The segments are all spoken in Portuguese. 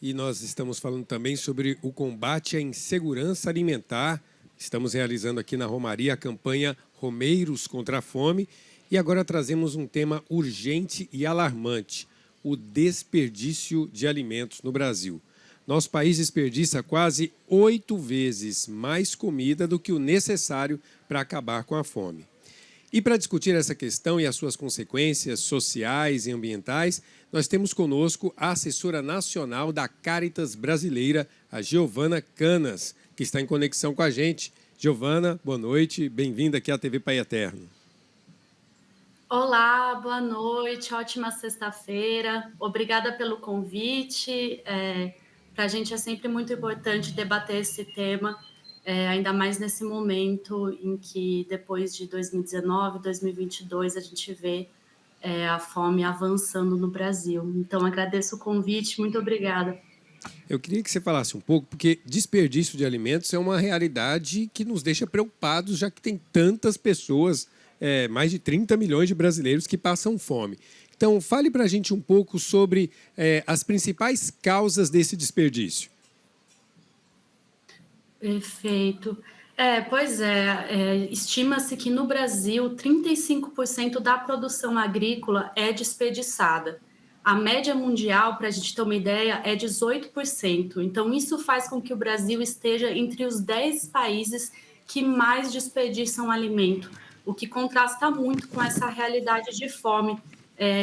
e nós estamos falando também sobre o combate à insegurança alimentar. Estamos realizando aqui na Romaria a campanha Romeiros contra a Fome e agora trazemos um tema urgente e alarmante, o desperdício de alimentos no Brasil. Nosso país desperdiça quase 8 vezes mais comida do que o necessário para acabar com a fome. E para discutir essa questão e as suas consequências sociais e ambientais, nós temos conosco a assessora nacional da Cáritas Brasileira, a Giovana Canas, que está em conexão com a gente. Giovana, boa noite, bem-vinda aqui à TV Pai Eterno. Olá, boa noite, ótima sexta-feira. Obrigada pelo convite. Para a gente é sempre muito importante debater esse tema, ainda mais nesse momento em que, depois de 2019, 2022, a gente vê a fome avançando no Brasil. Então, agradeço o convite, muito obrigada. Eu queria que você falasse um pouco, porque desperdício de alimentos é uma realidade que nos deixa preocupados, já que tem tantas pessoas, mais de 30 milhões de brasileiros que passam fome. Então, fale para a gente um pouco sobre as principais causas desse desperdício. Perfeito. Estima-se que no Brasil 35% da produção agrícola é desperdiçada. A média mundial, para a gente ter uma ideia, é 18%. Então, isso faz com que o Brasil esteja entre os 10 países que mais desperdiçam alimento, o que contrasta muito com essa realidade de fome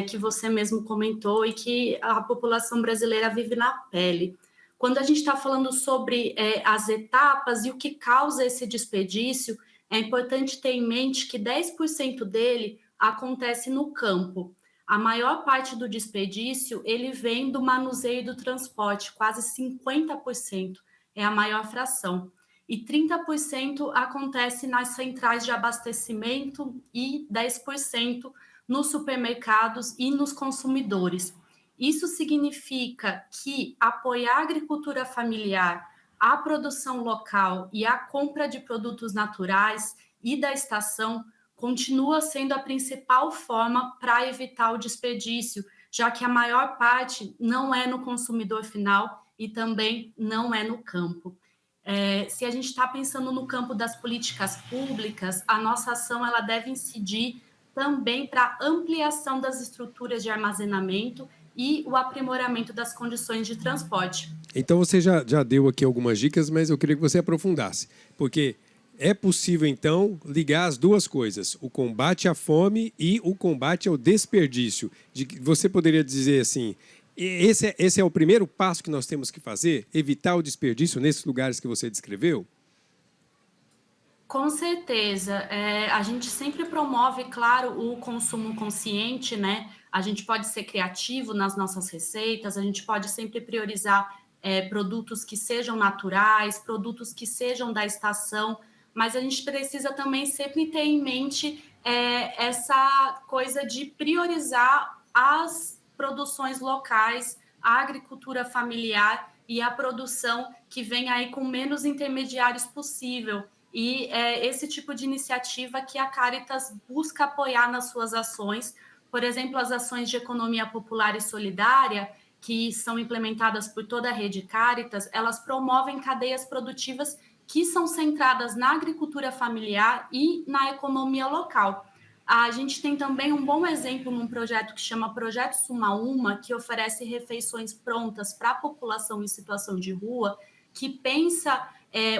que você mesmo comentou e que a população brasileira vive na pele. Quando a gente está falando sobre as etapas e o que causa esse desperdício, é importante ter em mente que 10% dele acontece no campo. A maior parte do desperdício, ele vem do manuseio e do transporte, quase 50% é a maior fração. E 30% acontece nas centrais de abastecimento e 10% nos supermercados e nos consumidores. Isso significa que apoiar a agricultura familiar, a produção local e a compra de produtos naturais e da estação continua sendo a principal forma para evitar o desperdício, já que a maior parte não é no consumidor final e também não é no campo. Se a gente está pensando no campo das políticas públicas, a nossa ação ela deve incidir também para a ampliação das estruturas de armazenamento e o aprimoramento das condições de transporte. Então, você já deu aqui algumas dicas, mas eu queria que você aprofundasse, porque é possível, então, ligar as duas coisas, o combate à fome e o combate ao desperdício. Você poderia dizer assim, esse é o primeiro passo que nós temos que fazer, evitar o desperdício nesses lugares que você descreveu? Com certeza. A gente sempre promove, claro, o consumo consciente, né? A gente pode ser criativo nas nossas receitas, a gente pode sempre priorizar produtos que sejam naturais, produtos que sejam da estação, mas a gente precisa também sempre ter em mente essa coisa de priorizar as produções locais, a agricultura familiar e a produção que vem aí com menos intermediários possível. E é esse tipo de iniciativa que a Cáritas busca apoiar nas suas ações. Por exemplo, as ações de economia popular e solidária, que são implementadas por toda a rede Cáritas, elas promovem cadeias produtivas que são centradas na agricultura familiar e na economia local. A gente tem também um bom exemplo num projeto que chama Projeto Suma Uma, que oferece refeições prontas para a população em situação de rua, que pensa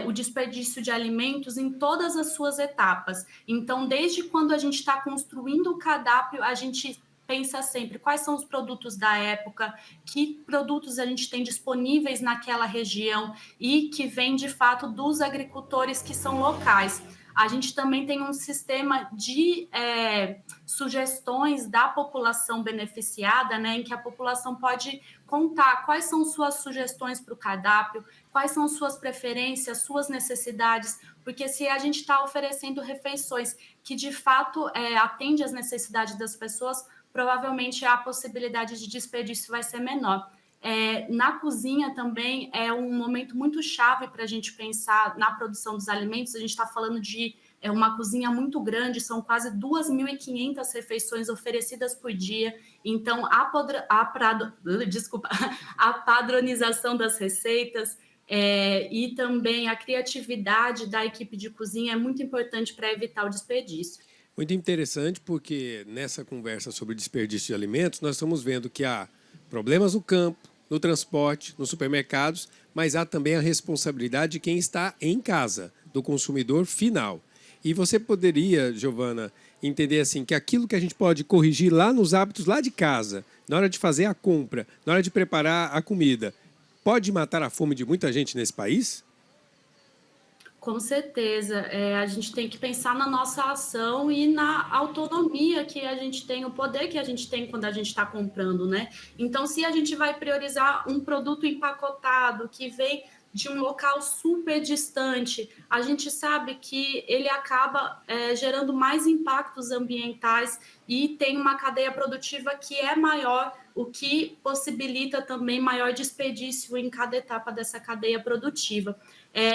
o desperdício de alimentos em todas as suas etapas. Então, desde quando a gente está construindo o cardápio, a gente pensa sempre quais são os produtos da época, que produtos a gente tem disponíveis naquela região e que vem, de fato, dos agricultores que são locais. A gente também tem um sistema de sugestões da população beneficiada, né, em que a população pode contar quais são suas sugestões para o cardápio, quais são suas preferências, suas necessidades, porque se a gente está oferecendo refeições que, de fato, atende às necessidades das pessoas, provavelmente a possibilidade de desperdício vai ser menor. Na cozinha também é um momento muito chave para a gente pensar na produção dos alimentos. A gente está falando de é uma cozinha muito grande, são quase 2.500 refeições oferecidas por dia. Então, desculpa, a padronização das receitas e também a criatividade da equipe de cozinha é muito importante para evitar o desperdício. Muito interessante, porque nessa conversa sobre desperdício de alimentos, nós estamos vendo que há problemas no campo, no transporte, nos supermercados, mas há também a responsabilidade de quem está em casa, do consumidor final. E você poderia, Giovana, entender assim que aquilo que a gente pode corrigir lá nos hábitos lá de casa, na hora de fazer a compra, na hora de preparar a comida, pode matar a fome de muita gente nesse país? Com certeza, a gente tem que pensar na nossa ação e na autonomia que a gente tem, o poder que a gente tem quando a gente está comprando, né? Então, se a gente vai priorizar um produto empacotado que vem de um local super distante, a gente sabe que ele acaba gerando mais impactos ambientais e tem uma cadeia produtiva que é maior, o que possibilita também maior desperdício em cada etapa dessa cadeia produtiva.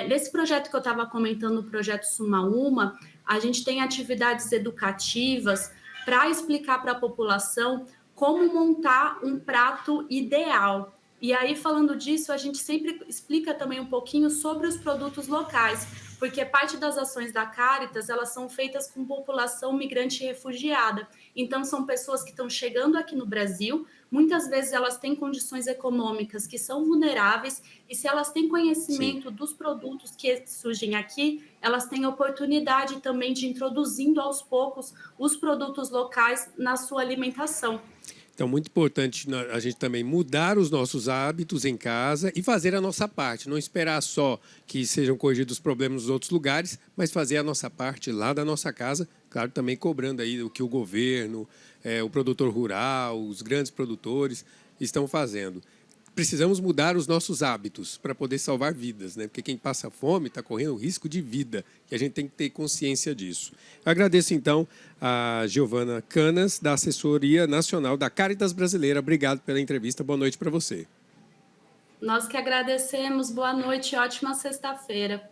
Nesse projeto que eu estava comentando, o projeto Suma Uma, a gente tem atividades educativas para explicar para a população como montar um prato ideal. E aí, falando disso, a gente sempre explica também um pouquinho sobre os produtos locais, porque parte das ações da Cáritas, elas são feitas com população migrante e refugiada. Então, são pessoas que estão chegando aqui no Brasil, muitas vezes elas têm condições econômicas que são vulneráveis, e se elas têm conhecimento Sim. dos produtos que surgem aqui, elas têm oportunidade também de ir introduzindo aos poucos os produtos locais na sua alimentação. Então, muito importante a gente também mudar os nossos hábitos em casa e fazer a nossa parte. Não esperar só que sejam corrigidos os problemas nos outros lugares, mas fazer a nossa parte lá da nossa casa. Claro, também cobrando aí o que o governo, o produtor rural, os grandes produtores estão fazendo. Precisamos mudar os nossos hábitos para poder salvar vidas, né? Porque quem passa fome está correndo risco de vida e a gente tem que ter consciência disso. Eu agradeço, então, a Giovana Canas, da Assessoria Nacional da Cáritas Brasileira. Obrigado pela entrevista. Boa noite para você. Nós que agradecemos. Boa noite e ótima sexta-feira.